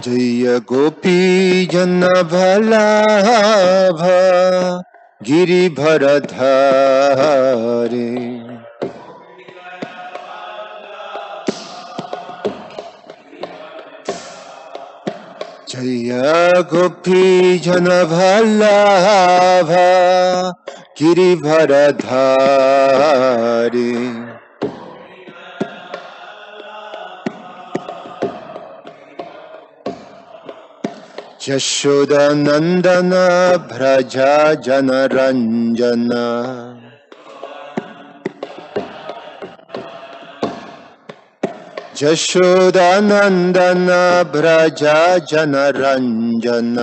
जय गोपी जन भलाभा गिरिभर धारे। जय गोपी जन भलाभा गिरिभर धारे। यशोदा नंदन भ्रजा जनरंजन। यशोदा नंदन भ्रजा जनरंजन।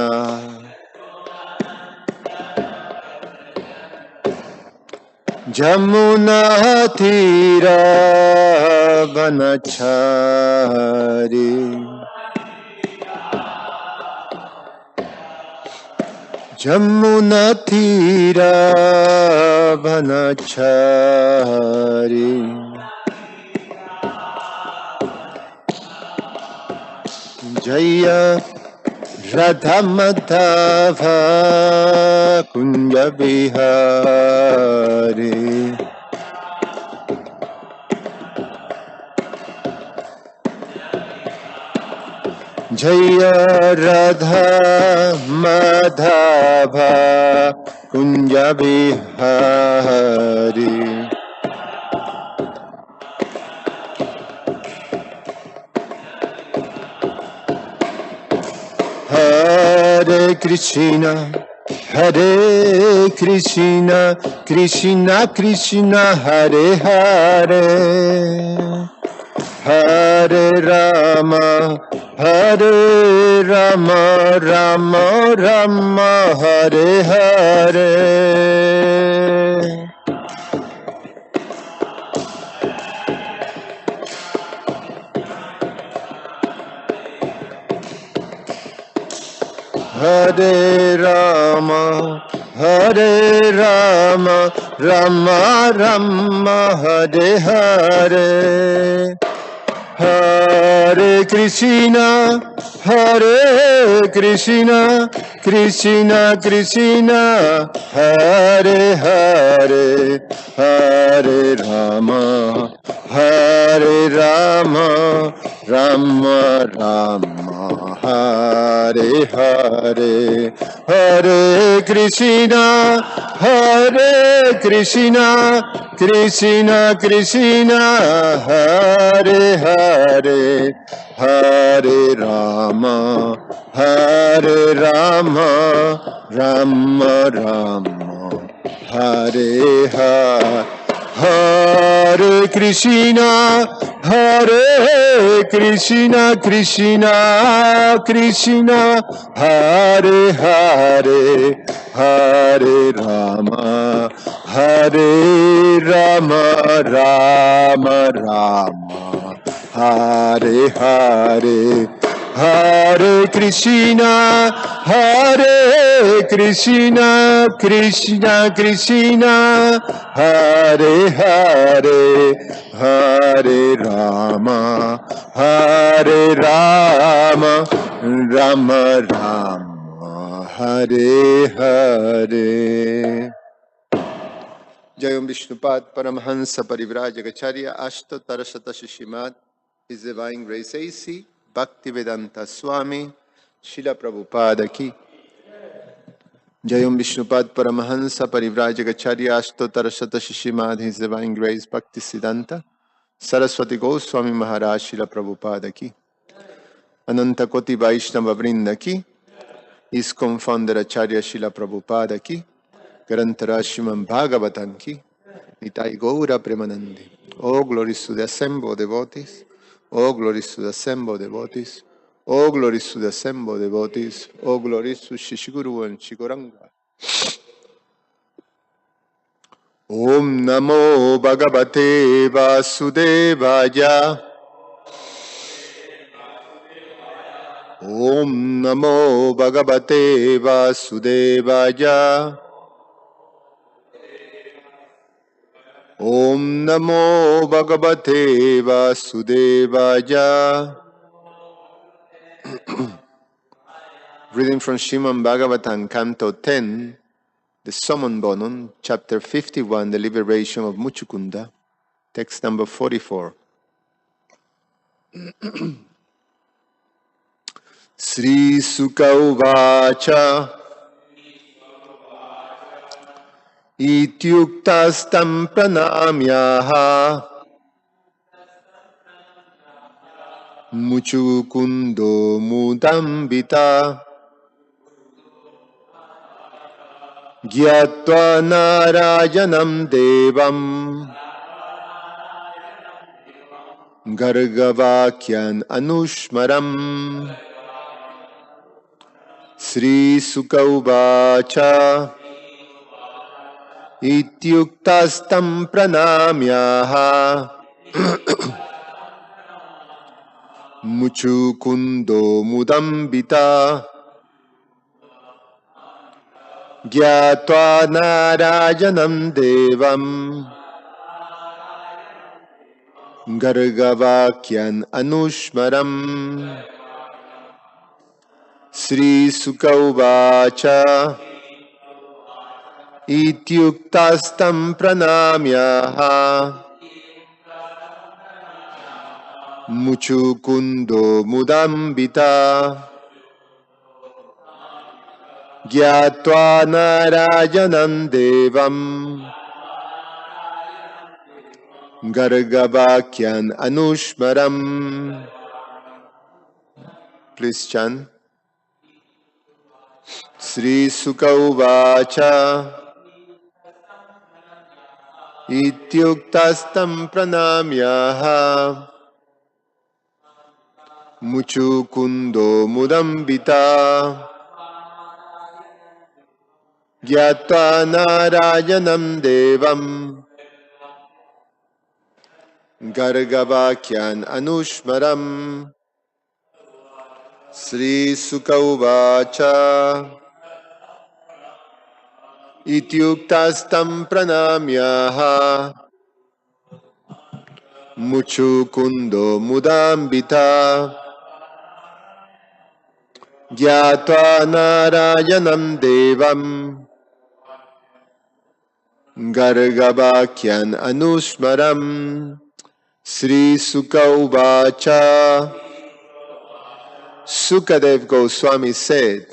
जमुना तीर वनचारी। जमुना तीर वनचारी। जय राधा माधव कुंज बिहारी। जय राधा माधव कुंज बिहारी। हरे कृष्णा कृष्णा कृष्णा हरे हरे। हरे राम राम राम हरे हरे। हरे राम राम राम हरे हरे। हरे कृष्णा कृष्णा कृष्णा हरे हरे। हरे राम राम राम हरे हरे। हरे कृष्णा कृष्णा कृष्णा हरे हरे। हरे राम राम राम हरे हरे। हरे कृष्णा कृष्णा कृष्णा हरे हरे। हरे राम राम राम हरे हरे। हरे कृष्णा कृष्णा कृष्णा हरे हरे। हरे राम राम राम हरे हरे। जय Vishnupad Paramhans परिव्राजकाचार्य अष्टोत्तर शतशिशिमाद His Divine Grace AC Bhaktivedanta Swami Srila Prabhupada की। जय Vishnupad Paramhans परिव्राजकाचार्य अष्टोत्तर शतशिशिमाद His Divine Grace Bhaktisiddhanta Saraswati Goswami महाराज श्रील प्रभुपाद की। अनंत कोटि वैष्णव वृंद की। इसको फाउंडर आचार्य श्रील प्रभुपाद की। ग्रंथराज श्रीमद् भागवतम की। निताई गौर Premanandi. Oh glories to the assembled devotees. Oh glories to the assembled devotees. Oh glories to the assembled devotees. Oh glories to Shishiguru and Shiguranga. Om Namo Bhagavate Vasudevaya. Om Namo Bhagavate Vasudevaya. Om Namo Bhagavate Vasudevaya. Reading from Srimad Bhagavatam, Canto 10, the Summon Bonum, Chapter 51, the Liberation of Muchukunda, text number 44. Sri Sukha Uvacha Ityuktastam Pranamyaha Muchukundo Mudambita Gyatva Narayanam Devam Gargavakyan Anushmaram. Sri Sukha Uvacha Ityuktastam Pranamyaha Muchukundo Mudambita Gyatva Narayanam Devam Gargavakyan Anushmaram. Sri Sukha Uvacha Ityuktastam Pranamyaha Muchukundo Mudambita Gyatva Narayanam Devam Gargavakyan Anushmaram. Please chant. Sri Sukha Uvacha Ityuktastam Pranamyaha Muchukundo Mudambita Gyatva Narayanam Devam Gargavakyan Anushmaram. Sri Sukha Uvacha Ityuktastam Pranamyaha Muchukundo Mudambita Gyatva Narayanam Devam Gargavakyan Anushmaram. Sri Sukha Uvacha Sukadev Goswami said,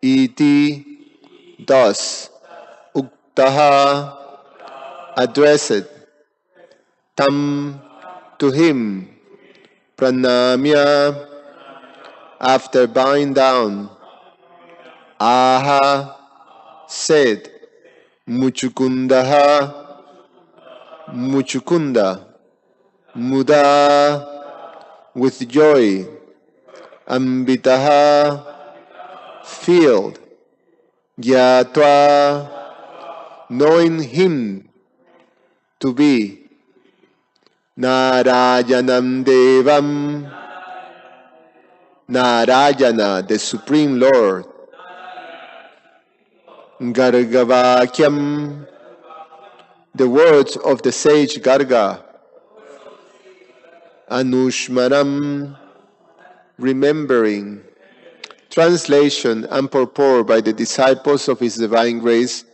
Iti, thus, Uktaha, addressed, Tam, to him, Pranamya, after bowing down, Aha, said, Muchukundaha, Muchukunda, Muda, with joy, Ambitaha, filled, Gyatva, knowing him to be, Narayanam Devam, Narayana, the Supreme Lord, Gargavakyam, the words of the sage Garga, Anushmaram, remembering. Translation and purport by the disciples of His Divine Grace,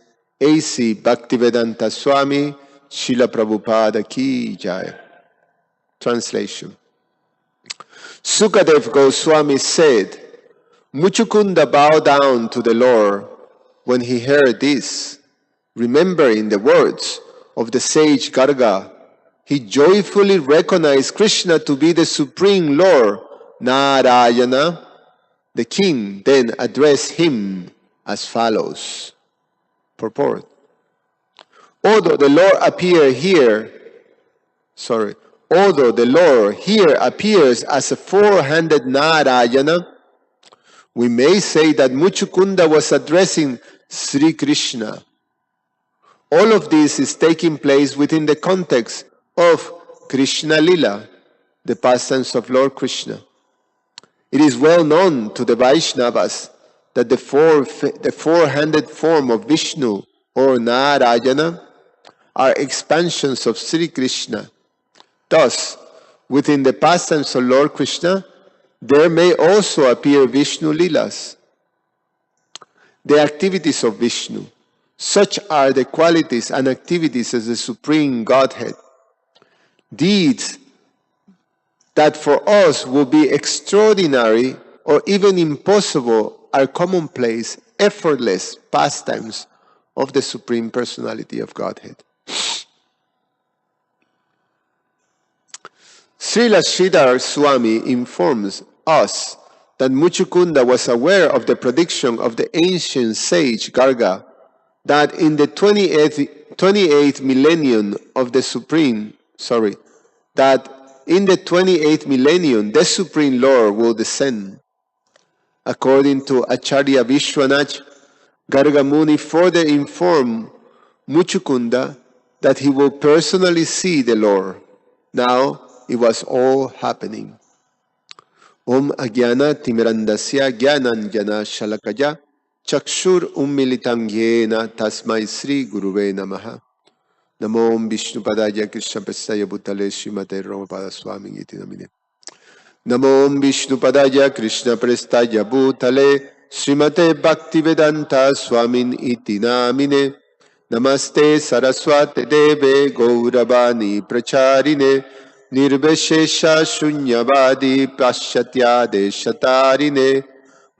A.C. Bhaktivedanta Swami, Srila Prabhupada Ki Jai. Translation. Sukadev Goswami said, Muchukunda bowed down to the Lord when he heard this. Remembering the words of the sage Garga, he joyfully recognized Krishna to be the Supreme Lord, Narayana. The king then addressed him as follows. Purport. Although the Lord here appears as a four-handed Narayana, we may say that Muchukunda was addressing Sri Krishna. All of this is taking place within the context of Krishna Lila, the pastimes of Lord Krishna. It is well known to the Vaishnavas that the four-handed form of Vishnu or Narayana are expansions of Sri Krishna. Thus, within the pastimes of Lord Krishna, there may also appear Vishnu Lilas, the activities of Vishnu. Such are the qualities and activities as the Supreme Godhead. Deeds that for us will be extraordinary or even impossible are commonplace, effortless pastimes of the Supreme Personality of Godhead. Srila Sridhar Swami informs us that Muchukunda was aware of the prediction of the ancient sage Garga that in the 28th millennium of the Supreme, that in the 28th millennium the Supreme Lord will descend. According to Acharya Vishwanath, Garga Muni further informed Muchukunda that he will personally see the Lord. Now it was all happening. Om Agyana Timirandasya Gyanan Jana Shalakaya Chakshur Ummilitang Yena Tasmai Sri Guruve Namaha. Namo Om Vishnu Padaya Krishna Prestaya Bhutale Srimate Ramapada Swami Iti Namine. Namo Om Vishnu Padaya Krishna Prestaya Bhutale Srimate Bhaktivedanta Swamin Iti Namine. Namaste Saraswate Deve Gauravani Pracharine Nirveshesha Shunyavadi Paschatya Deshatarine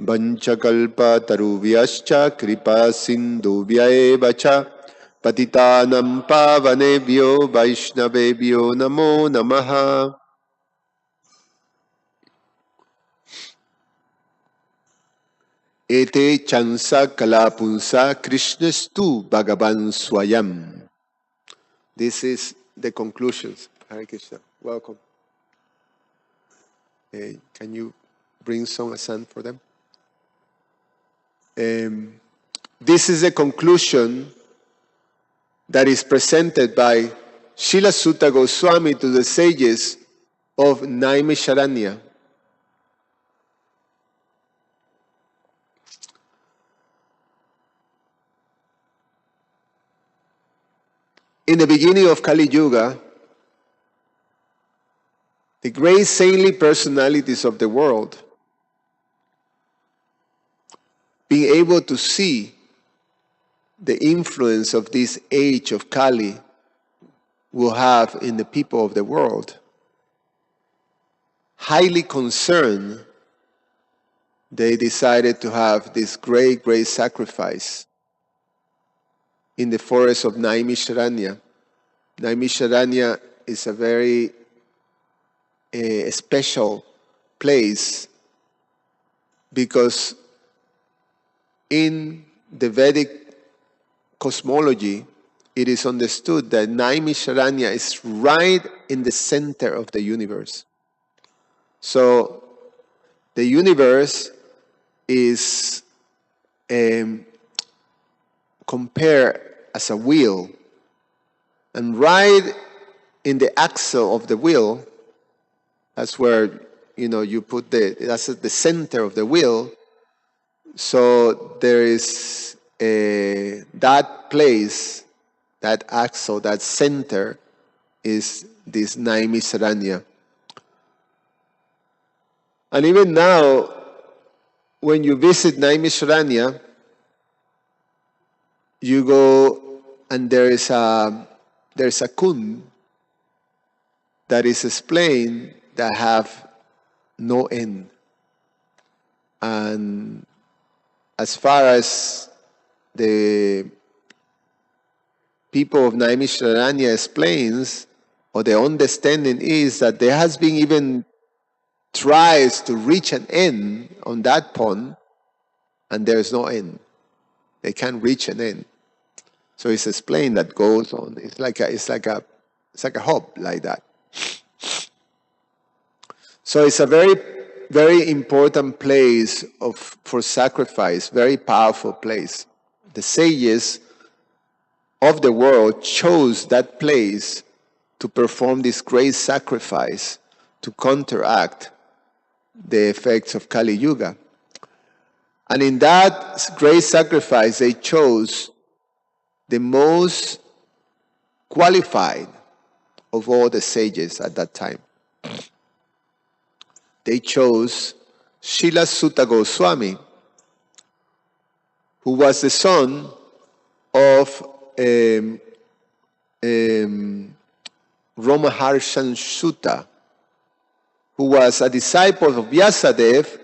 Vanchakalpa Taruvyascha Kripa Sindhuvyaevacha Patitanam Pavanebhyo Vaishnavebhyo Namo Namaha. Ete chansa kalapunsa Krishnastu Bhagavan Swayam. This is the conclusions. Hare Krishna. Welcome. Can you bring some ascent for them? This is a conclusion that is presented by Srila Sutta Goswami to the sages of Naimisharanya. In the beginning of Kali Yuga, the great saintly personalities of the world, being able to see the influence of this age of Kali will have in the people of the world, highly concerned, they decided to have this great, great sacrifice in the forest of Naimisharanya. Naimisharanya is a very special place because in the Vedic cosmology, it is understood that Naimisharanya is right in the center of the universe. So the universe is compared as a wheel, and right in the axle of the wheel, that's where you put that's at the center of the wheel. So there is that place, that axle, that center is this Naimisharanya. And even now, when you visit Naimisharanya, you go and there is a kund that is explained that have no end. And as far as the people of Naimisharanya explains, or the understanding is that there has been even tries to reach an end on that pond, and there is no end. They can't reach an end. So it's explained that goes on. It's like a hub like that. So it's a very, very important place for sacrifice, very powerful place. The sages of the world chose that place to perform this great sacrifice to counteract the effects of Kali Yuga. And in that great sacrifice, they chose the most qualified of all the sages at that time. they chose Srila Sutta Goswami, who was the son of Ramaharshan Sutta, who was a disciple of Vyasadeva,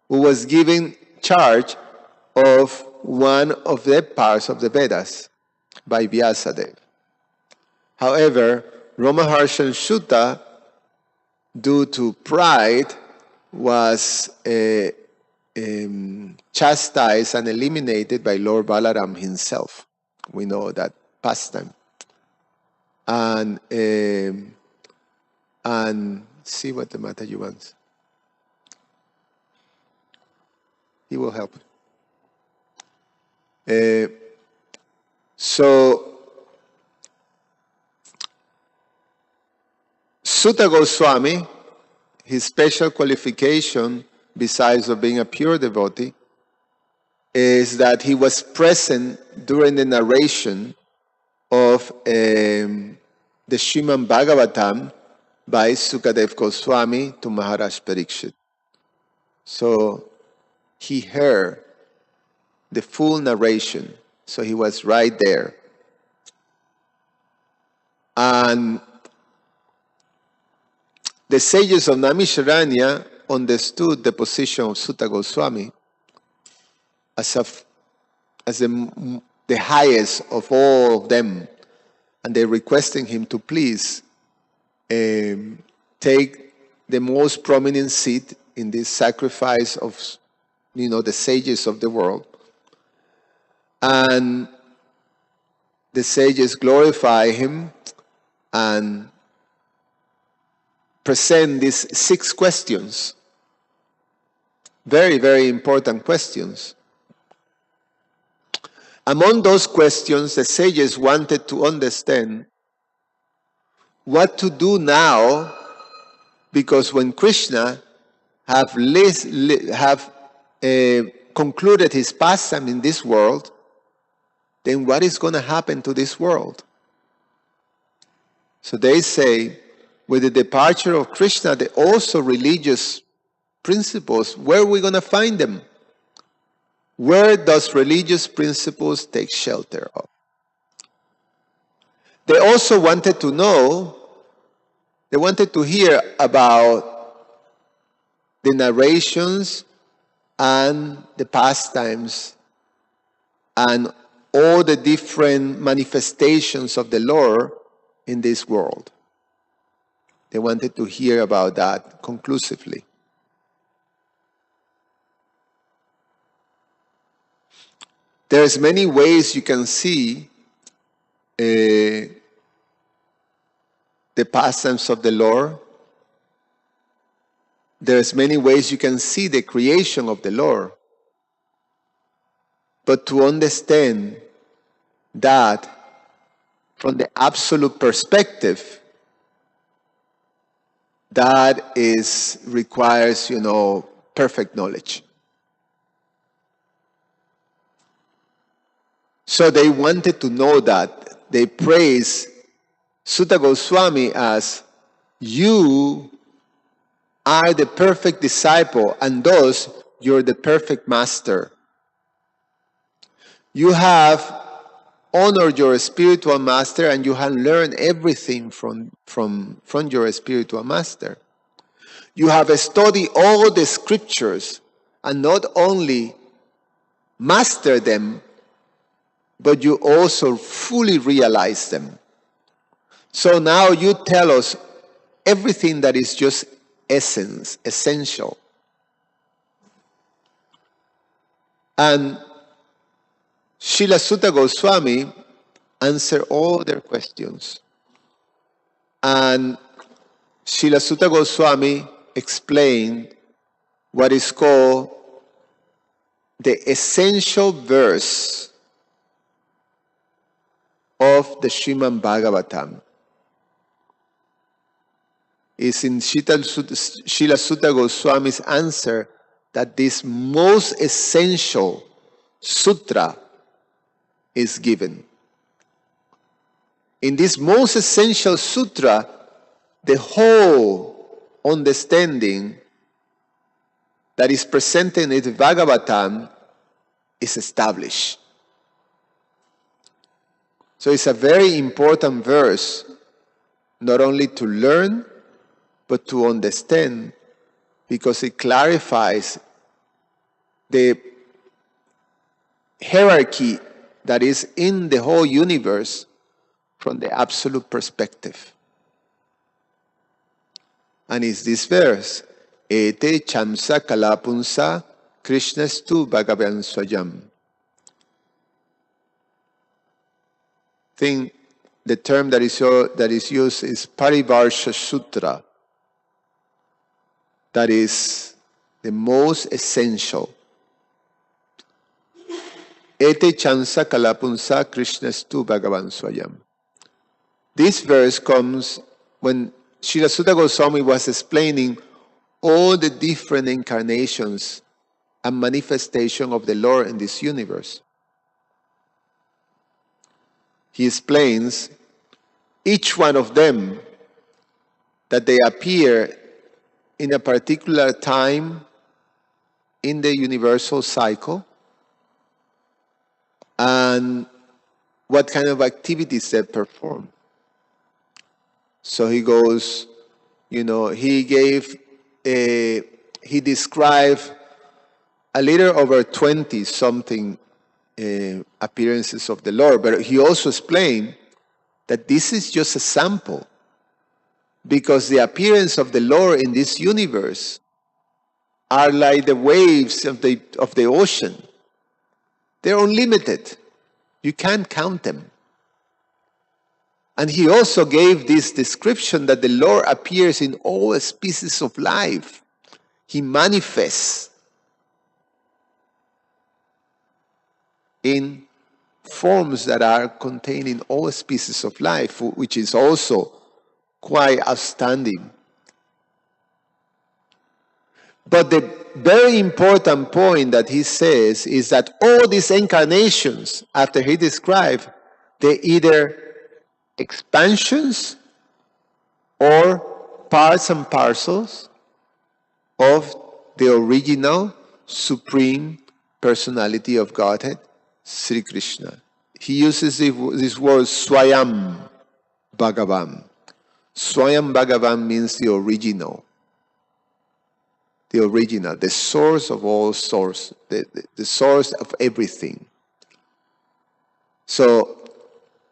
who was given charge of one of the parts of the Vedas by Vyasadeva. However, Ramaharshan Sutta, due to pride, was chastised and eliminated by Lord Balaram himself. We know that pastime. And see what the Mataji wants. He will help. So Sutta Goswami, his special qualification, besides of being a pure devotee, is that he was present during the narration of the Srimad Bhagavatam by Sukadev Goswami to Maharaj Parikshit. So he heard the full narration, so he was right there. And the sages of Naimisharanya understood the position of Sutta Goswami as the highest of all of them, and they requesting him to please take the most prominent seat in this sacrifice of, the sages of the world. And the sages glorify him and present these 6 questions. Very, very important questions. Among those questions, the sages wanted to understand what to do now, because when Krishna have concluded his pastime in this world, then what is going to happen to this world? So they say, with the departure of Krishna, the also religious principles, where are we going to find them? Where does religious principles take shelter of? They also wanted to know, they wanted to hear about the narrations and the pastimes and all the different manifestations of the Lord in this world. They wanted to hear about that conclusively. There's many ways you can see the pastimes of the Lord. There's many ways you can see the creation of the Lord. But to understand that from the absolute perspective, that requires, perfect knowledge. So they wanted to know that. They praise Sutta Goswami as, you are the perfect disciple, and thus you're the perfect master. You have honored your spiritual master, and you have learned everything from your spiritual master. You have studied all the scriptures, and not only mastered them, but you also fully realize them. So now you tell us everything that is just essential. And Srila Sutta Goswami answered all their questions. And Srila Sutta Goswami explained what is called the essential verse of the Srimad Bhagavatam. It's in Srila Sutta Goswami's answer that this most essential sutra is given. In this most essential sutra, the whole understanding that is presented in the Bhagavatam is established. So it's a very important verse, not only to learn, but to understand, because it clarifies the hierarchy that is in the whole universe from the absolute perspective. And it's this verse, Ete chamsa kalapunsa Krishnastu Bhagavan Swayam. I think the term that is used is Parivarsha Sutra. That is the most essential. Ete chansa kalapunsa Krishnastu Bhagavan Swayam. This verse comes when Srila Sutta Goswami was explaining all the different incarnations and manifestation of the Lord in this universe. He explains each one of them that they appear in a particular time in the universal cycle and what kind of activities they perform. So he goes, he described a little over 20 something appearances of the Lord, but he also explained that this is just a sample, because the appearance of the Lord in this universe are like the waves of the ocean. They're unlimited. You can't count them. And he also gave this description that the Lord appears in all species of life. He manifests in forms that are contained in all species of life, which is also quite outstanding. But the very important point that he says is that all these incarnations, after he described, they either expansions or parts and parcels of the original Supreme Personality of Godhead, Sri Krishna. He uses this word Swayam Bhagavan. Swayam Bhagavan means the original. The original, the source of all source, the source of everything. So,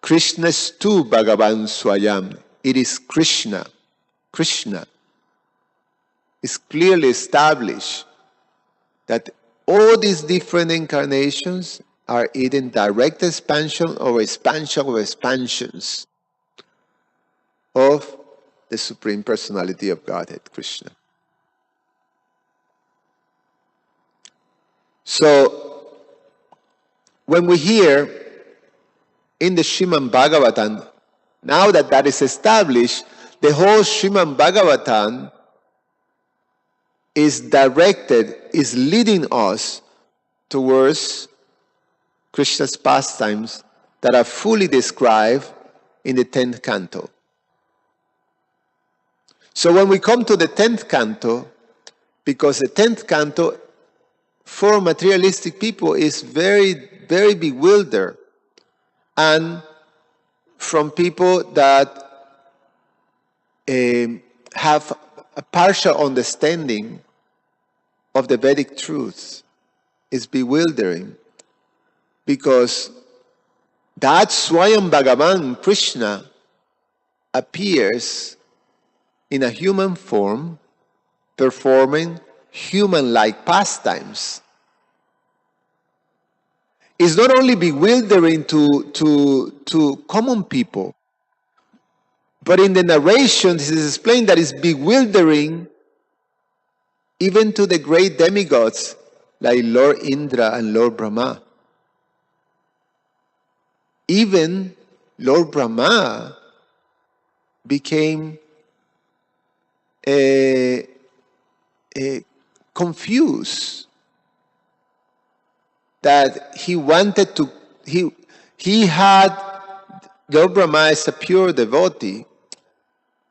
Krishnastu Bhagavan Swayam. It is Krishna. Krishna is clearly established that all these different incarnations are either direct expansion or expansion of expansions of the Supreme Personality of Godhead, Krishna. So, when we hear in the Srimad Bhagavatam, now that is established, the whole Srimad Bhagavatam is leading us towards Krishna's pastimes that are fully described in the 10th canto. So when we come to the 10th canto, because the 10th canto for materialistic people is very, very bewildered, and from people that have a partial understanding of the Vedic truths, is bewildering, because that Swayam Bhagavan Krishna appears in a human form, performing human-like pastimes. It's not only bewildering to common people, but in the narration, this is explained that it's bewildering even to the great demigods like Lord Indra and Lord Brahma. Even Lord Brahma became confused, that he wanted to, he had, Lord Brahma is a pure devotee,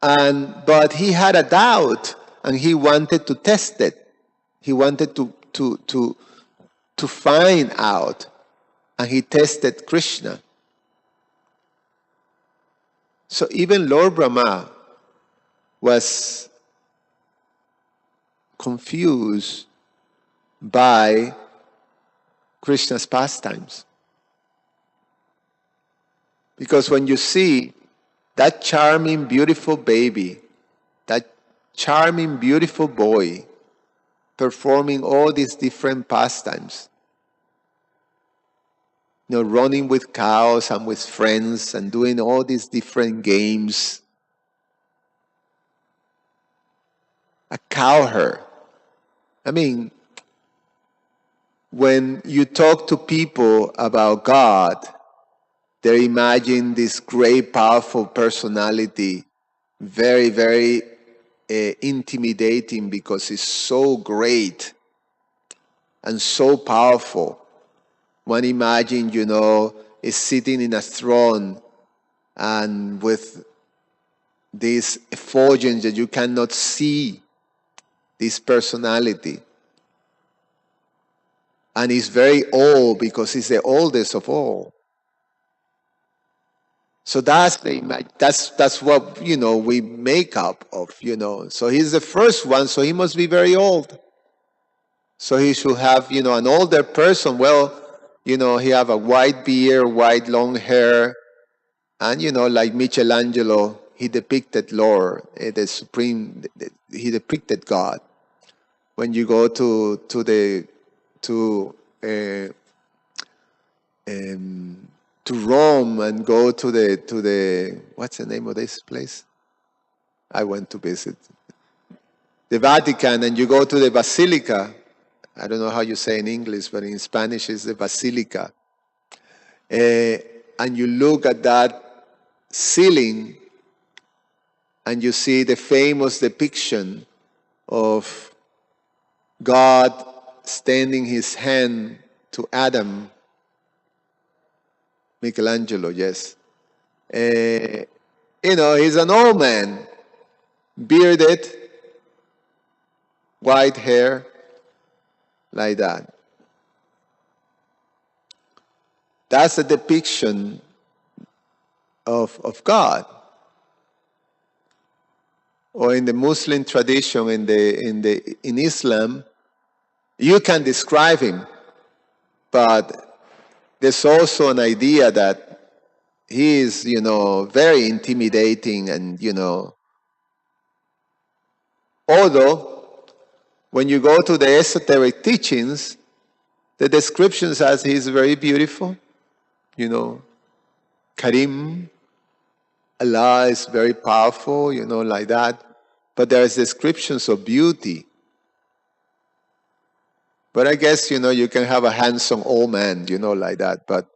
but he had a doubt and he wanted to test it. He wanted to find out, and he tested Krishna. So even Lord Brahma was confused by Krishna's pastimes. Because when you see that charming, beautiful baby, that charming, beautiful boy performing all these different pastimes, running with cows and with friends and doing all these different games, a cowherd. I mean, when you talk to people about God, they imagine this great, powerful personality, very, very intimidating because he's so great and so powerful. One imagine, is sitting in a throne and with this effulgence that you cannot see, this personality. And he's very old because he's the oldest of all. So that's what we make up of. So he's the first one, so he must be very old. So he should have an older person. Well, he have a white beard, white long hair, and like Michelangelo, he depicted Lord, the supreme. He depicted God. When you go to Rome and go to the what's the name of this place? I went to visit the Vatican, and you go to the Basilica. I don't know how you say in English, but in Spanish it's the Basilica. And you look at that ceiling, and you see the famous depiction of God extending his hand to Adam. Michelangelo, yes. He's an old man, bearded, white hair, like that. That's a depiction of God. Or in the Muslim tradition, in Islam, you can describe him, but there's also an idea that he is, very intimidating, and although when you go to the esoteric teachings, the description says he's very beautiful, Karim, Allah is very powerful, like that. But there's descriptions of beauty. But I guess, you can have a handsome old man, like that. But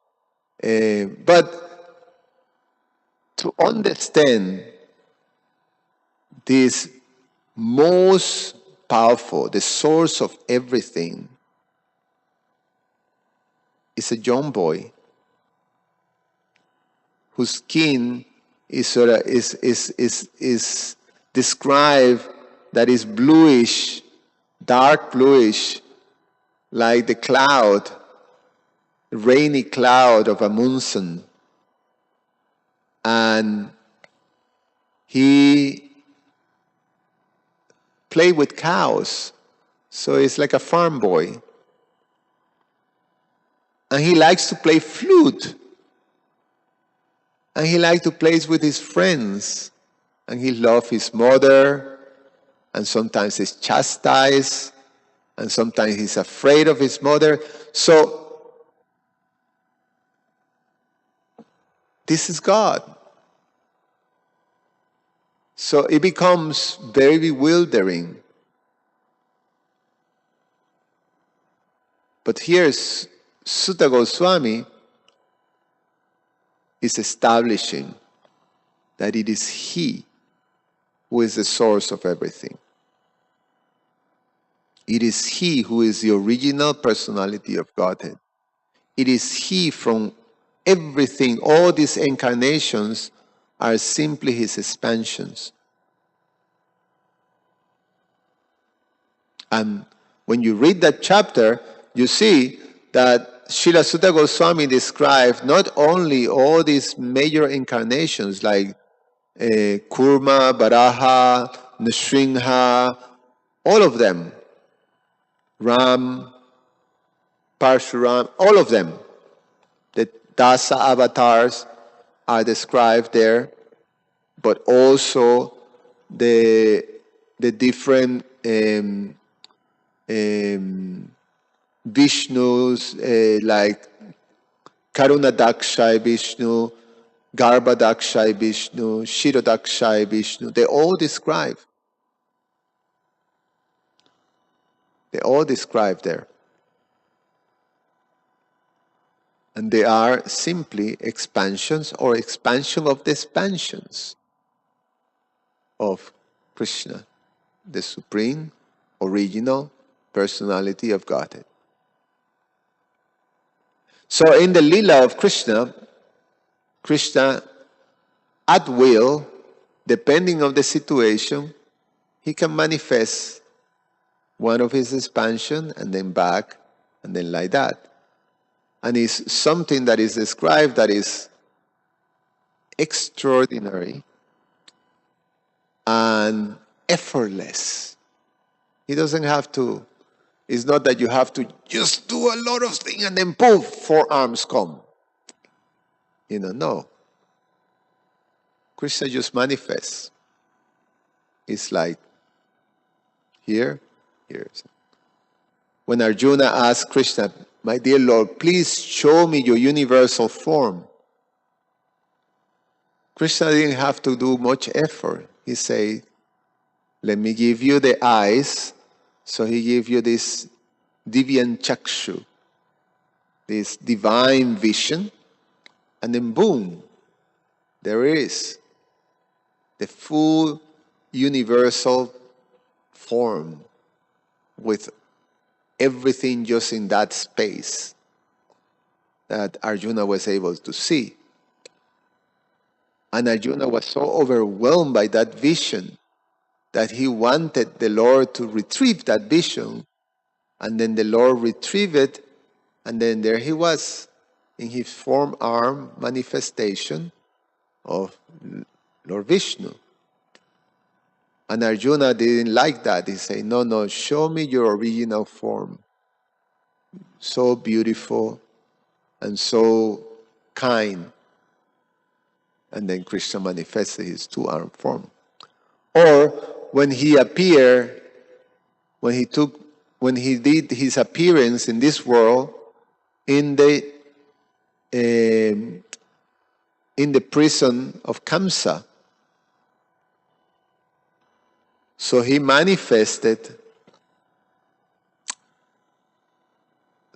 to understand this most powerful, the source of everything, is a young boy whose skin is described that is bluish, dark bluish, like the cloud, rainy cloud of a monsoon. And he played with cows, so he's like a farm boy. And he likes to play flute. And he likes to play with his friends. And he loves his mother. And sometimes he's chastised. And sometimes he's afraid of his mother. So, this is God. So it becomes very bewildering. But here's Sutta Goswami is establishing that it is he who is the source of everything. It is he who is the original personality of Godhead. It is he from everything. All these incarnations are simply his expansions. And When you read that chapter, you see that Srila Sutta Goswami described not only all these major incarnations like Kurma, Baraha, Nrsimha, all of them, Ram, Parshuram, all of them, the Dasa avatars are described there, but also the different Vishnus, like Karunadakshay Vishnu, Garbhadakshay Vishnu, Shirodakshay Vishnu, they all describe. They all describe there. And they are simply expansions or expansion of the expansions of Krishna, the supreme, original personality of Godhead. So in the Leela of Krishna, Krishna at will, depending on the situation, he can manifest one of his expansion and then back and then like that. And it's something that is described that is extraordinary and effortless. He doesn't have to, it's not that you have to just do a lot of things and then poof, 4 arms come. No. Krishna just manifests. It's like here. When Arjuna asked Krishna, my dear Lord, please show me your universal form. Krishna didn't have to do much effort. He said, let me give you the eyes. So he gave you this Divyan Chakshu, this divine vision. And then boom, there it is. The full universal form with everything just in that space that Arjuna was able to see. And Arjuna was so overwhelmed by that vision that he wanted the Lord to retrieve that vision. And then the Lord retrieved it, and then there he was in his form arm manifestation of Lord Vishnu. And Arjuna didn't like that. He said, no, show me your original form. So beautiful and so kind. And then Krishna manifested his 2-arm form. Or when he appeared, when he did his appearance in this world, in the prison of Kamsa. So he manifested,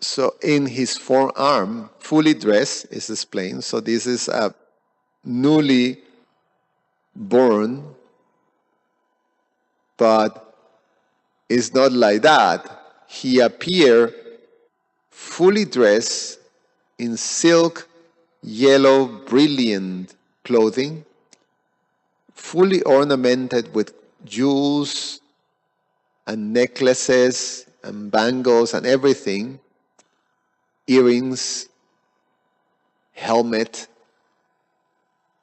so in his forearm, fully dressed, is explained. So this is a newly born, but it's not like that. He appeared fully dressed in silk, yellow, brilliant clothing, fully ornamented with jewels and necklaces and bangles and everything, earrings, helmet,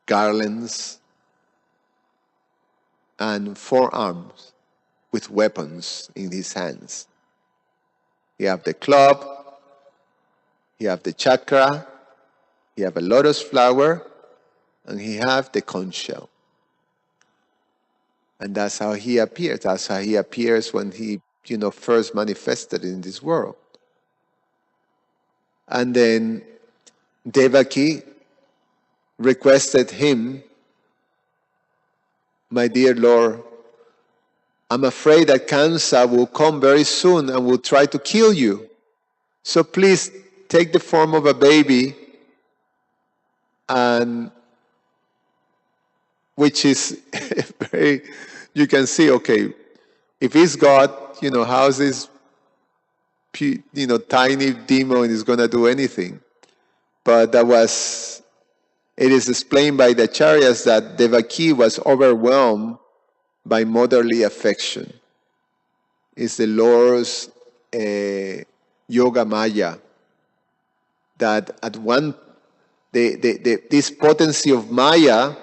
garlands, and 4 arms with weapons in his hands. He have the club, he have the chakra, he have a lotus flower, and he have the conch shell. And that's how he appears. That's how he appears when he, first manifested in this world. And then Devaki requested him, my dear Lord, I'm afraid that Kamsa will come very soon and will try to kill you. So please take the form of a baby, and which is very, you can see, okay, if he's God, how's this, tiny demon is going to do anything? But it is explained by the Acharyas that Devaki was overwhelmed by motherly affection. It's the Lord's Yoga Maya, that at one, this potency of Maya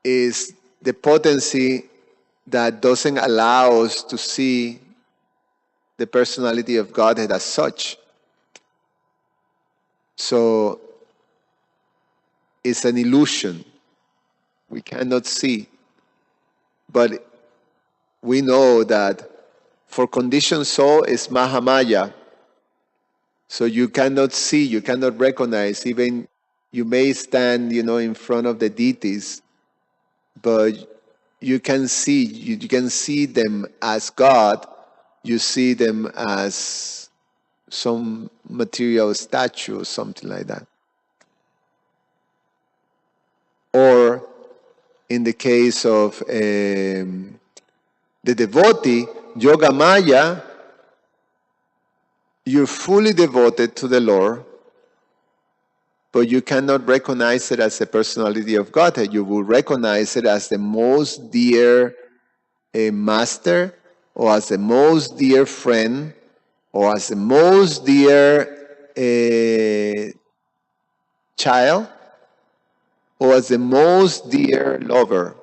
is the potency that doesn't allow us to see the personality of Godhead as such. So it's an illusion. We cannot see. But we know that for conditioned soul is Mahamaya. So you cannot see, you cannot recognize. Even you may stand, in front of the deities, but you can see them as God. You see them as some material statue or something like that. Or in the case of the devotee, Yoga Maya, you're fully devoted to the Lord, but you cannot recognize it as the personality of Godhead. You will recognize it as the most dear master, or as the most dear friend, or as the most dear child, or as the most dear lover.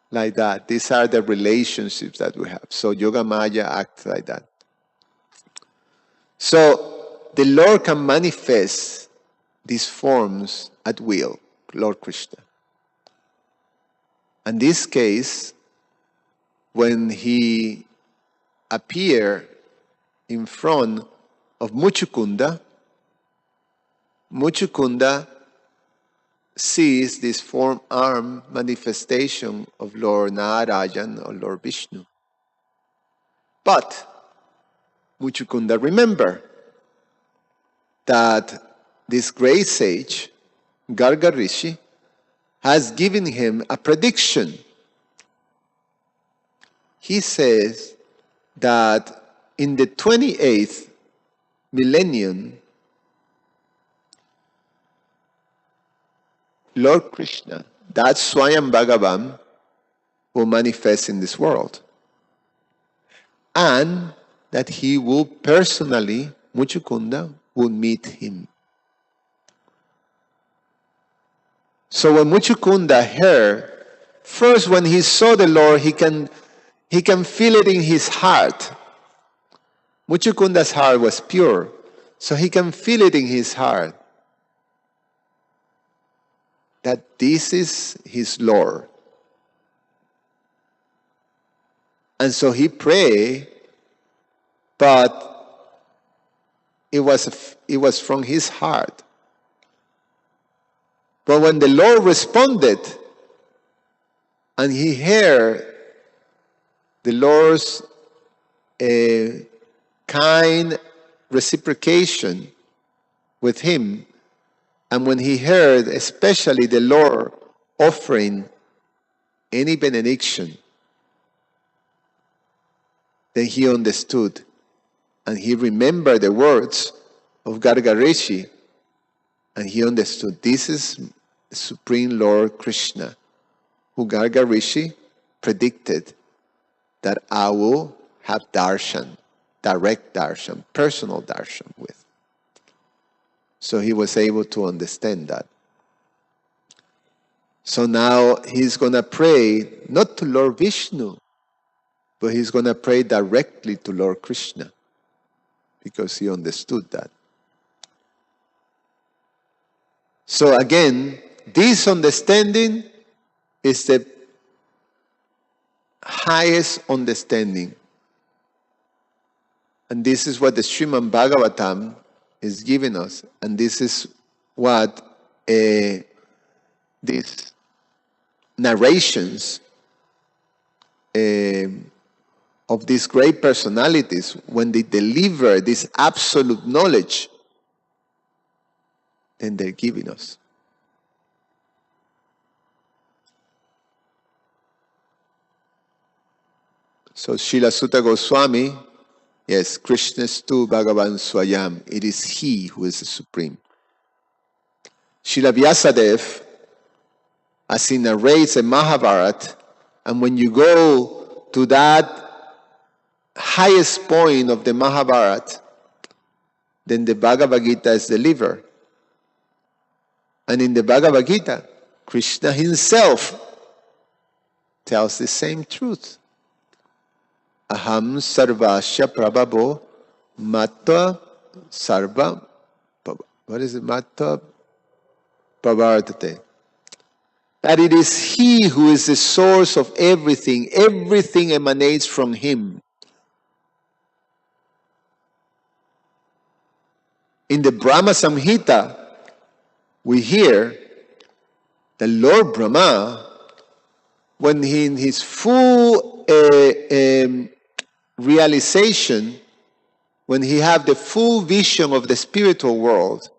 Like that. These are the relationships that we have. So Yoga Maya acts like that. So the Lord can manifest these forms at will, Lord Krishna. In this case, when he appeared in front of Muchukunda, Muchukunda sees this form-arm manifestation of Lord Narayan or Lord Vishnu. But Muchukunda remember that this great sage, Garga Rishi, has given him a prediction. He says that in the 28th millennium, Lord Krishna, that Swayam Bhagavan, will manifest in this world. And that he will personally, Muchukunda, will meet him. So when Muchukunda heard, first when he saw the Lord, he can feel it in his heart. Muchukunda's heart was pure, so he can feel it in his heart that this is his Lord. And so he prayed, but it was from his heart. But when the Lord responded, and he heard the Lord's kind reciprocation with him, and when he heard especially the Lord offering any benediction, then he understood, and he remembered the words of Garga Rishi, and he understood this is the Supreme Lord Krishna, who Garga Rishi predicted that I will have darshan, direct darshan, personal darshan with. So he was able to understand that. So now he's going to pray not to Lord Vishnu, but he's going to pray directly to Lord Krishna, because he understood that. So again, this understanding is the highest understanding. And this is what the Srimad Bhagavatam is giving us. And this is what these narrations of these great personalities, when they deliver this absolute knowledge, then they're giving us. So Srila Sutta Goswami, yes, Krishnastu Bhagavan Swayam, it is he who is the supreme. Srila Vyasadeva, as he narrates in Mahabharata, and when you go to that highest point of the Mahabharata, then the Bhagavad Gita is the liver. And in the Bhagavad Gita, Krishna himself tells the same truth. Aham sarvasya prabhavo matta sarva. What is it? Matta pavartate. That it is he who is the source of everything. Everything emanates from him. In the Brahma Samhita, we hear the Lord Brahma, when he in his full realization, when he have the full vision of the spiritual world,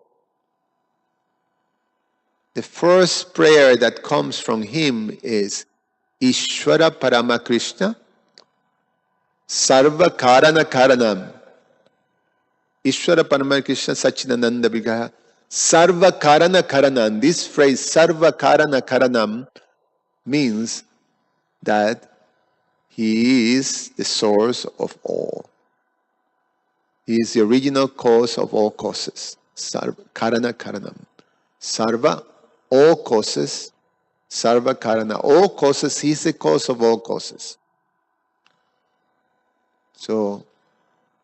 the first prayer that comes from him is Ishvara Paramakrishna Sarva Karana Karanam. Ishvara Paramakrishna Sachinananda Vigraha Sarva Karana Karanam. This phrase Sarva Karana Karanam means that he is the source of all. He is the original cause of all causes. Sarva Karana Karanam. Sarva, all causes. Sarva Karana, all causes. He is the cause of all causes. So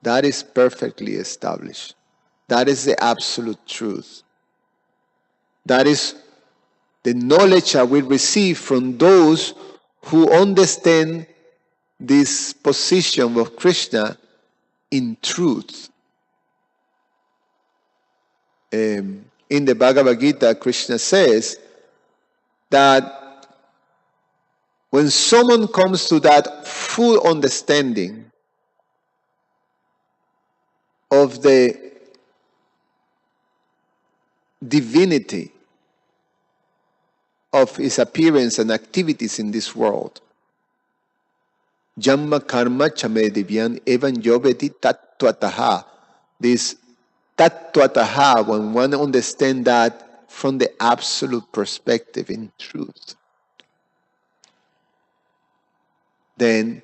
that is perfectly established. That is the absolute truth. That is the knowledge that we receive from those who understand this position of Krishna in truth. In the Bhagavad Gita, Krishna says that when someone comes to that full understanding of the divinity of his appearance and activities in this world, Jamma karma chame divyan evan yoveti tattvataha. This tattvataha, when one understands that from the absolute perspective in truth, then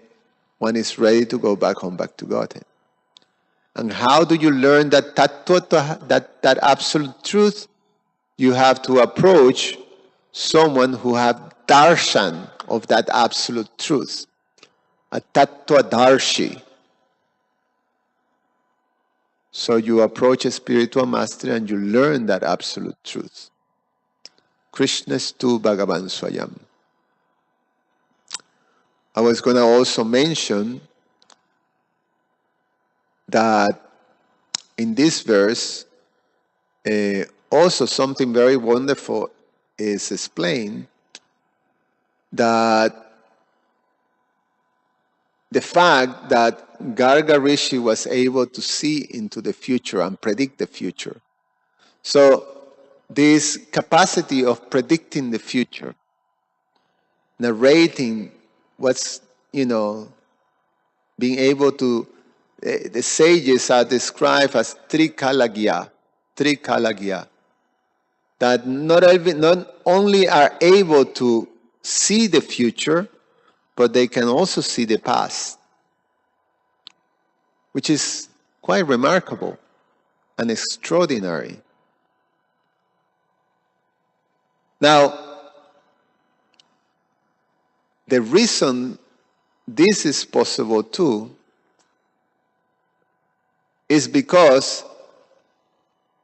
one is ready to go back home, back to Godhead. And how do you learn that tattvataha, that absolute truth? You have to approach someone who have darshan of that absolute truth. A tattvadarshi. So you approach a spiritual master and you learn that absolute truth. Krishnastu Bhagavan Swayam. I was going to also mention that in this verse, also something very wonderful is explained, that the fact that Garga Rishi was able to see into the future and predict the future. So this capacity of predicting the future, narrating what's, being able to, the sages are described as trikalagya, that not only are able to see the future, but they can also see the past, which is quite remarkable and extraordinary. Now, the reason this is possible too is because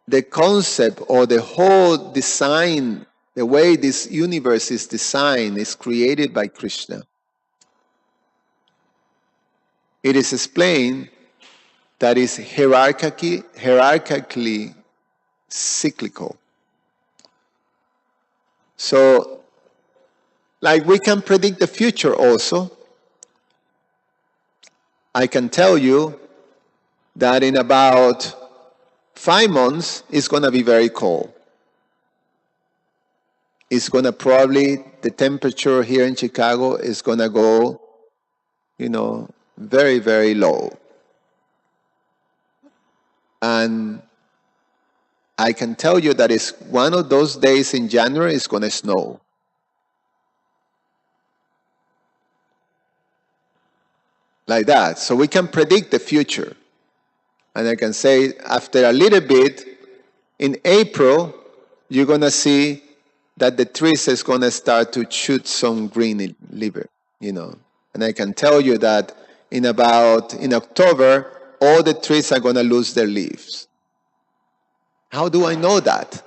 the concept or the whole design, the way this universe is designed, is created by Krishna. It is explained that is hierarchically cyclical. So, like we can predict the future also. I can tell you that in about 5 months, it's going to be very cold. It's going to probably, the temperature here in Chicago is going to go, very, very low. And I can tell you that it's one of those days in January it's going to snow. like that. So we can predict the future. And I can say, after a little bit, in April, you're going to see that the trees is going to start to shoot some green liver, And I can tell you that in October, all the trees are going to lose their leaves. How do I know that?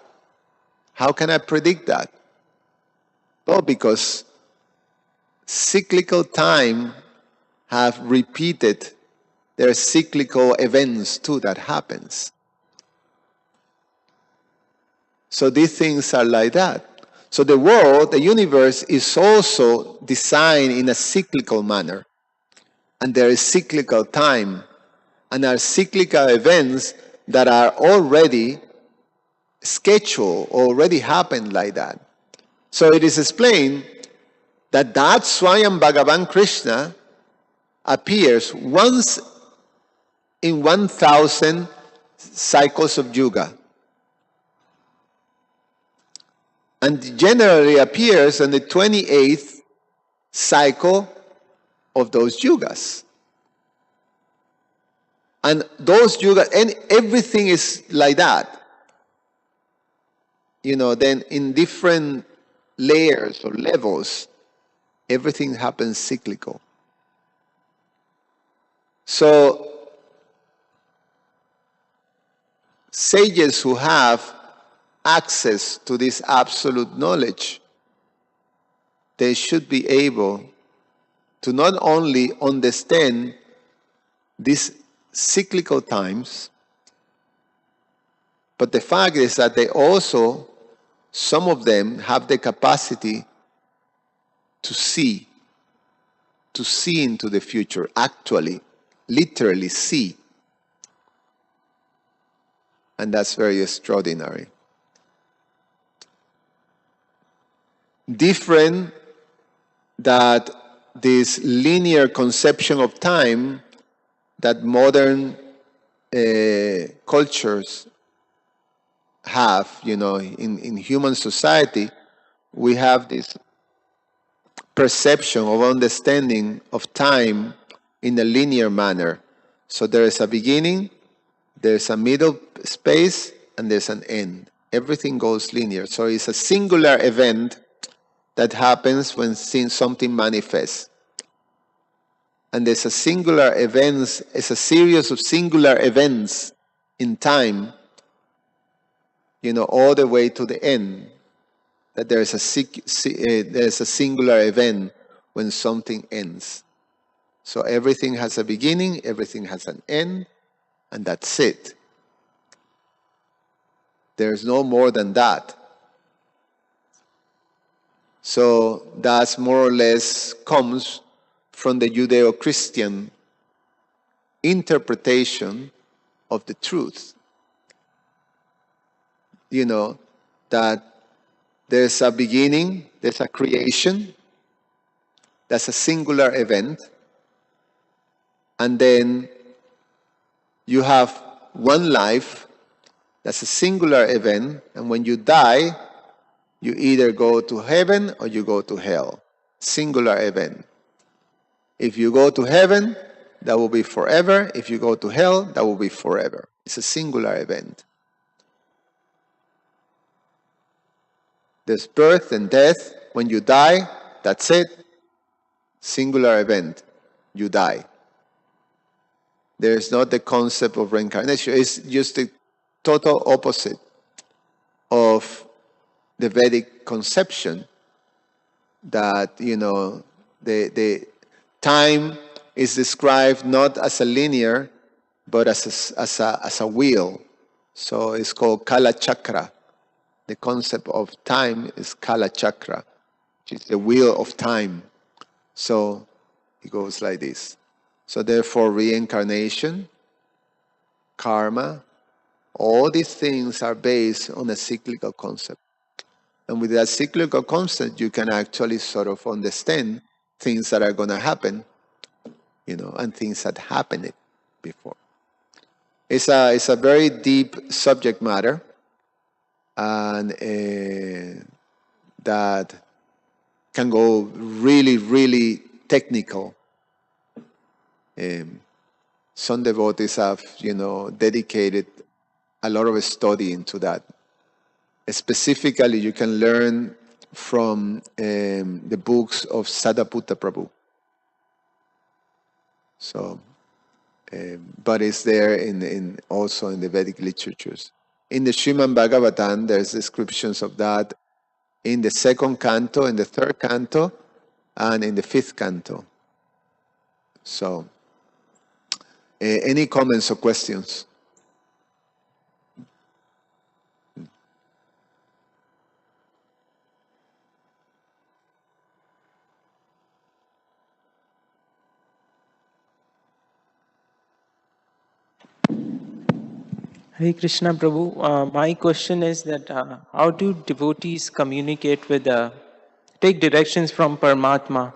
How can I predict that? Well, because cyclical time have repeated. There are cyclical events too that happens. So these things are like that. So the world, the universe, is also designed in a cyclical manner. And there is cyclical time. And there are cyclical events that are already scheduled, already happened like that. So it is explained that Swayam Bhagavan Krishna appears once in 1,000 cycles of yuga. And generally appears in the 28th cycle of those yugas. And those yugas, and everything is like that. Then in different layers or levels, everything happens cyclical. So, sages who have access to this absolute knowledge, they should be able to not only understand these cyclical times, but the fact is that they also, some of them have the capacity to see into the future, actually, literally see. And that's very extraordinary. Different that this linear conception of time that modern cultures have, in human society, we have this perception of understanding of time in a linear manner. So there is a beginning, there's a middle space, and there's an end. Everything goes linear. So it's a singular event that happens when something manifests. And there's a singular events, it's a series of singular events in time, all the way to the end. That there's a singular event when something ends. So everything has a beginning, everything has an end, and that's it. There's no more than that. So that's more or less comes from the Judeo-Christian interpretation of the truth. That there's a beginning, there's a creation, that's a singular event, and then you have one life, that's a singular event, and when you die, you either go to heaven or you go to hell. Singular event. If you go to heaven, that will be forever. If you go to hell, that will be forever. It's a singular event. There's birth and death. When you die, that's it. Singular event. You die. There's not the concept of reincarnation. It's just the total opposite of the Vedic conception that, the time is described not as a linear, but as a wheel. So it's called Kala Chakra. The concept of time is Kala Chakra, which is the wheel of time. So it goes like this. So therefore, reincarnation, karma, all these things are based on a cyclical concept. And with that cyclical concept, you can actually sort of understand things that are going to happen, and things that happened before. It's a very deep subject matter, and that can go really, really technical. Some devotees have, dedicated a lot of study into that. Specifically, you can learn from the books of Sadaputta Prabhu. So, but it's there also in the Vedic literatures. In the Srimad Bhagavatam, there's descriptions of that in the second canto, in the third canto, and in the fifth canto. So, any comments or questions? Hare Krishna Prabhu, my question is that how do devotees communicate with, take directions from Paramatma?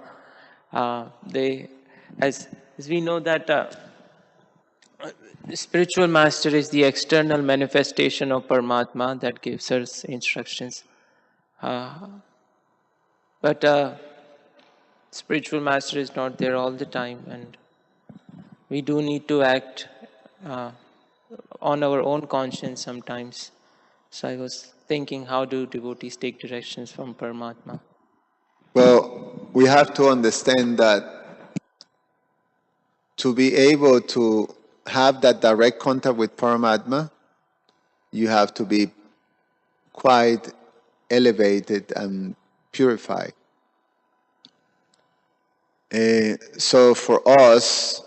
As we know that the spiritual master is the external manifestation of Paramatma that gives us instructions. But spiritual master is not there all the time, and we do need to act on our own conscience sometimes. So I was thinking, how do devotees take directions from Paramatma? Well, we have to understand that to be able to have that direct contact with Paramatma, you have to be quite elevated and purified. So for us,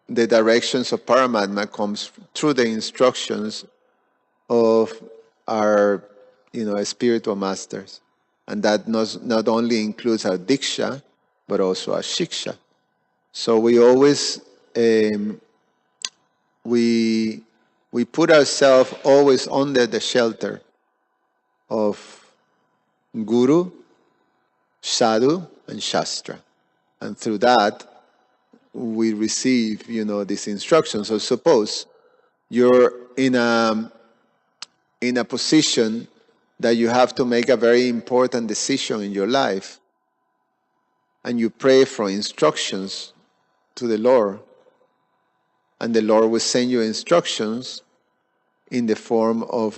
the directions of Paramatma comes through the instructions of our, spiritual masters, and that not only includes our diksha, but also our shiksha. So we always we put ourselves always under the shelter of Guru, Sadhu, and Shastra, and through that we receive, these instructions. So suppose you're in a position that you have to make a very important decision in your life, and you pray for instructions to the Lord, and the Lord will send you instructions in the form of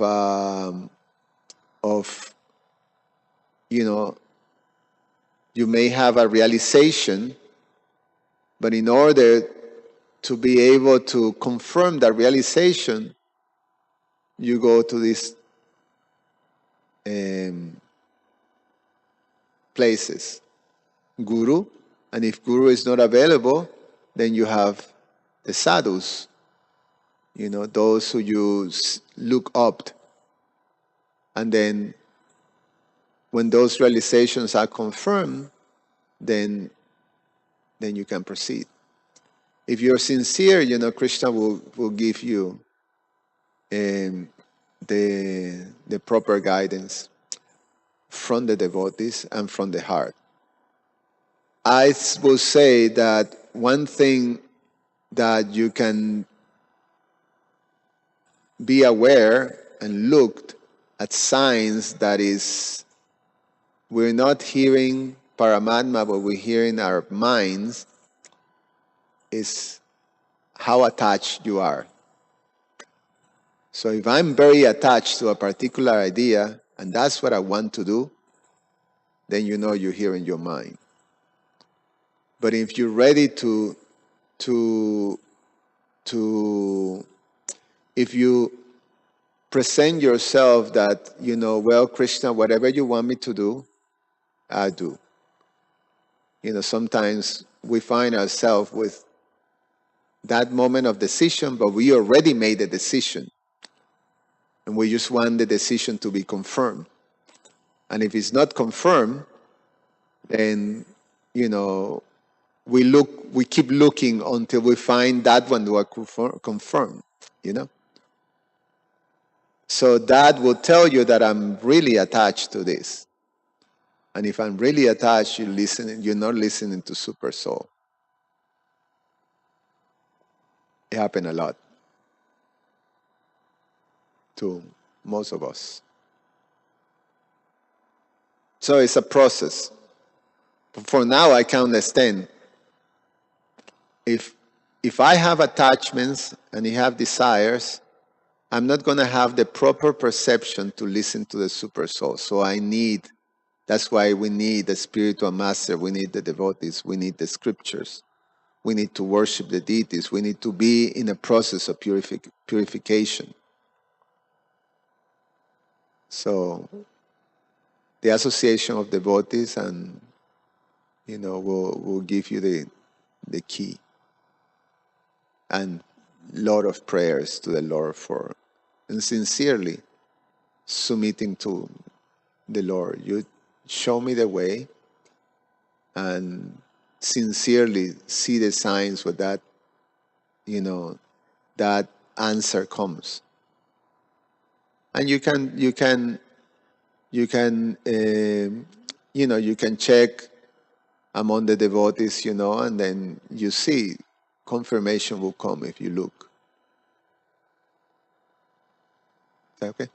you may have a realization, but in order to be able to confirm that realization, you go to these places. Guru, and if Guru is not available, then you have the sadhus, those who you look up. And then when those realizations are confirmed, then you can proceed. If you're sincere, Krishna will give you the proper guidance from the devotees and from the heart. I will say that one thing that you can be aware and look at signs that is, we're not hearing Paramatma, but we're hearing our minds, is how attached you are. So if I'm very attached to a particular idea, and that's what I want to do, then you're hearing your mind. But if you're ready if you present yourself that, well, Krishna, whatever you want me to do, I do. Sometimes we find ourselves with that moment of decision, but we already made the decision. And we just want the decision to be confirmed. And if it's not confirmed, then, we keep looking until we find that one to confirm, So that will tell you that I'm really attached to this. And if I'm really attached, you're not listening to Super Soul. It happened a lot to most of us. So it's a process. But for now, I can understand if if I have attachments and I have desires, I'm not going to have the proper perception to listen to the super soul. So that's why we need the spiritual master, we need the devotees, we need the scriptures, we need to worship the deities, we need to be in a process of purification. So the association of devotees and will give you the key, and lot of prayers to the Lord and sincerely submitting to the Lord. You show me the way, and sincerely see the signs where that that answer comes. And you can you can check among the devotees, and then you see confirmation will come if you look. Is that okay?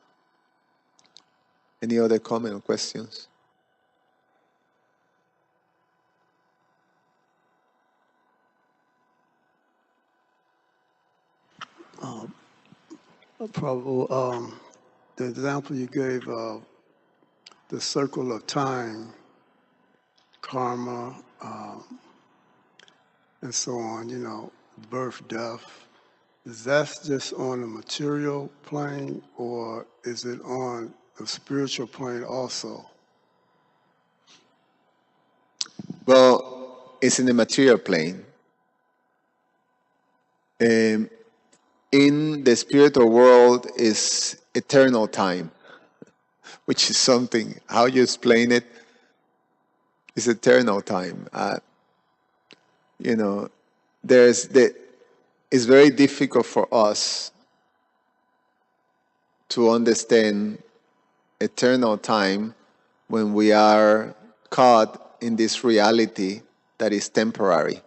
Any other comment or questions? Prabhu, the example you gave of the circle of time, karma, and so on, birth, death, is that just on the material plane, or is it on the spiritual plane also? Well, it's in the material plane. In the spiritual world is eternal time, which is something, how you explain it, is eternal time. It's very difficult for us to understand eternal time when we are caught in this reality that is temporary.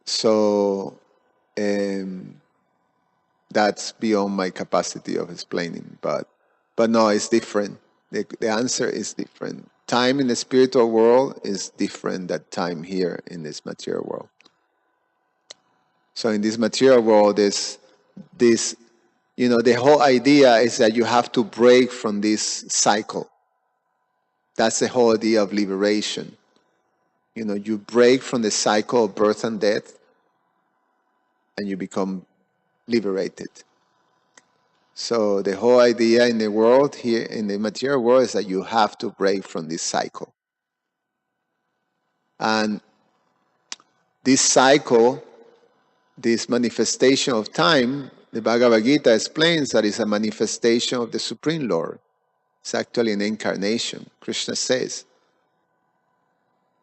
So that's beyond my capacity of explaining. But no, it's different. The answer is different. Time in the spiritual world is different than time here in this material world. So in this material world, the whole idea is that you have to break from this cycle. That's the whole idea of liberation. You break from the cycle of birth and death, and you become liberated. So the whole idea in the world here, in the material world, is that you have to break from this cycle. And this cycle, this manifestation of time, the Bhagavad Gita explains that it's a manifestation of the Supreme Lord. It's actually an incarnation. Krishna says,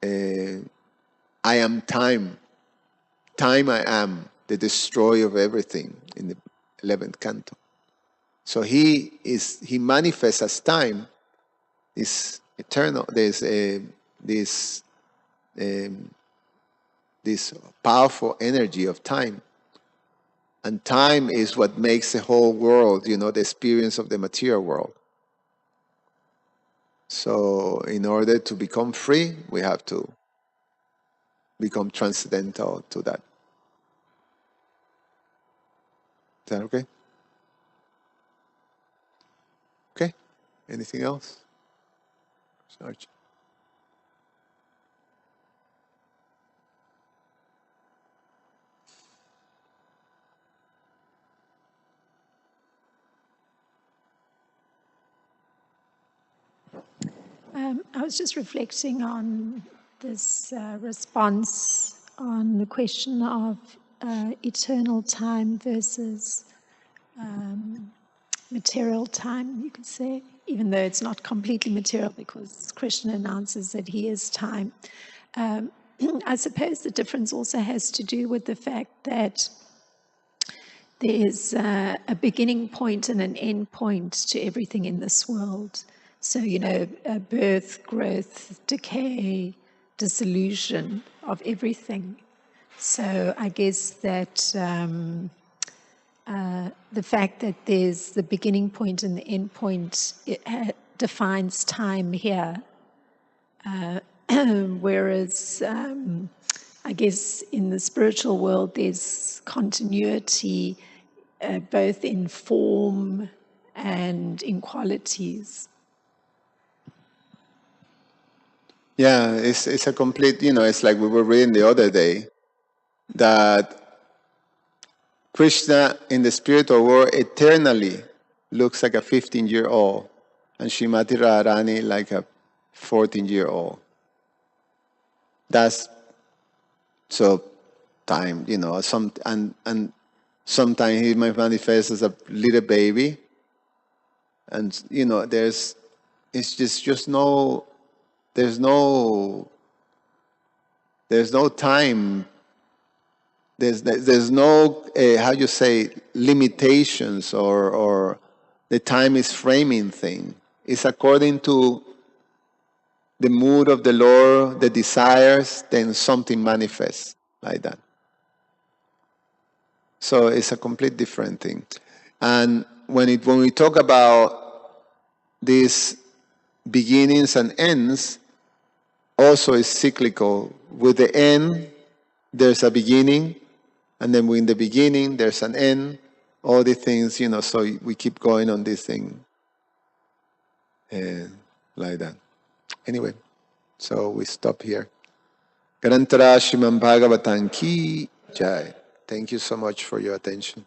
I am time. Time I am, the destroyer of everything, in the 11th canto. So he manifests as time, this eternal, this powerful energy of time. And time is what makes the whole world, the experience of the material world. So in order to become free, we have to become transcendental to that. Is that okay? Okay. Anything else? Sarge. I was just reflecting on this response on the question of eternal time versus material time, you could say, even though it's not completely material because Krishna announces that he is time. I suppose the difference also has to do with the fact that there's a beginning point and an end point to everything in this world. So, birth, growth, decay, dissolution of everything. So I guess that the fact that there's the beginning point and the end point, it defines time here. Whereas I guess in the spiritual world, there's continuity both in form and in qualities. Yeah, it's a complete, it's like we were reading the other day that Krishna in the spiritual world eternally looks like a 15-year-old, and Shrimati Radharani like a 14-year-old. That's so time, and sometimes he might manifest as a little baby, and there's no there's no time. There's no how you say limitations or the time is framing thing. It's according to the mood of the Lord, the desires, then something manifests like that. So it's a complete different thing. And when we talk about these beginnings and ends, also is cyclical. With the end, there's a beginning, and then in the beginning, there's an end. All the things, so we keep going on this thing. And like that. Anyway, so we stop here. Grantara Shriman Bhagavatam Ki Jai. Thank you so much for your attention.